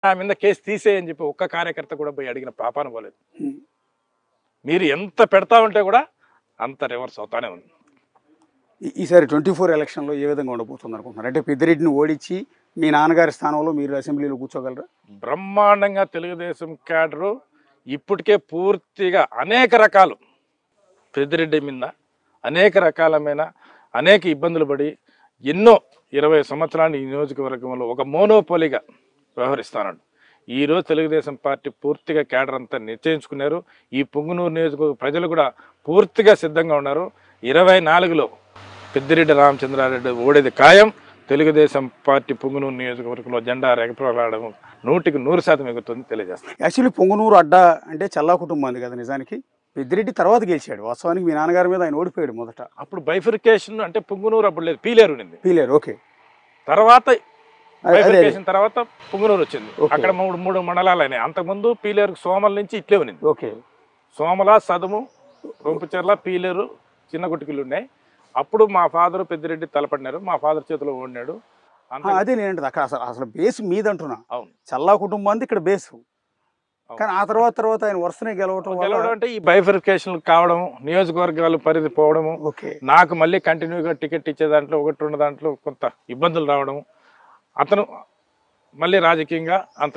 ఆ మీద కేసు తీసేయని చెప్పి ఒక్క కార్యకర్త కూడా పోయి అడిగిన పాపాన పోలేదు. మీరు ఎంత పెడతా ఉంటే కూడా అంత రివర్స్ అవుతానే ఉంది. ఈసారి 24 ఎలక్షన్లో ఏ విధంగా ఉండబోతుంది అనుకుంటున్నారు? అంటే పెద్దిరెడ్డిని ఓడించి మీ నాన్నగారి స్థానంలో మీరు అసెంబ్లీలో కూర్చోగలరా? బ్రహ్మాండంగా తెలుగుదేశం క్యాడరు ఇప్పటికే పూర్తిగా అనేక రకాలు పెద్దిరెడ్డి మీద అనేక రకాలమైన అనేక ఇబ్బందులు పడి ఎన్నో 20 సంవత్సరాలు ఈ నియోజకవర్గంలో ఒక మోనోపోలీగా వ్యవహరిస్తానండి. ఈరోజు తెలుగుదేశం పార్టీ పూర్తిగా క్యాడర్ అంతా నిశ్చయించుకున్నారు. ఈ పుంగనూరు నియోజకవర్గ ప్రజలు కూడా పూర్తిగా సిద్ధంగా ఉన్నారు. 24లో పెద్దిరెడ్డి రామచంద్రారెడ్డి ఓడేది ఖాయం. తెలుగుదేశం పార్టీ పుంగనూరు నియోజకవర్గంలో జెండా రెగపడడం 100% ఎగురుతుంది తెలియజేస్తాను. యాక్చువల్లీ పొంగనూరు అడ్డా అంటే చల్లా కుటుంబాన్ని కదా, నిజానికి పెద్దిరెడ్డి తర్వాత గెలిచాడు. వాస్తవానికి మీ నాన్నగారి మీద ఆయన ఓడిపోయాడు మొదట. అప్పుడు బైఫికేషన్ అంటే పుంగనూరు అప్పుడు లేదు, పీలేరు ఉంది. పీలేరు, ఓకే. తర్వాత బైఫికేషన్ తర్వాత పుంగనూరు వచ్చింది. అక్కడ మూడు మండలాలు అయినాయి. అంతకుముందు పీలేరు సోమల నుంచి ఇట్లే ఉంది. ఓకే. సోమల, సదుము, రొంపుచెర్ల, పీలేరు, చిన్న గుట్టికిలు ఉన్నాయి. అప్పుడు మా ఫాదర్ పెద్దిరెడ్డి తలపడినారు. మా ఫాదర్ చేతిలో ఓడినాడు. అదే నేను అక్కడ అసలు బేస్ మీద అంటున్నా. అవును, చల్లా కుటుంబాన్ని ఇక్కడ బేసు. కానీ ఆ తర్వాత ఆయన వరుసనే గెలవడం అంటే ఈ బైఫికేషన్ కావడం, నియోజకవర్గాలు పరిధి పోవడము, నాకు మళ్ళీ కంటిన్యూగా టికెట్ ఇచ్చే దాంట్లో 1-2 దాంట్లో కొంత ఇబ్బందులు రావడం, అతను మళ్ళీ రాజకీయంగా అంత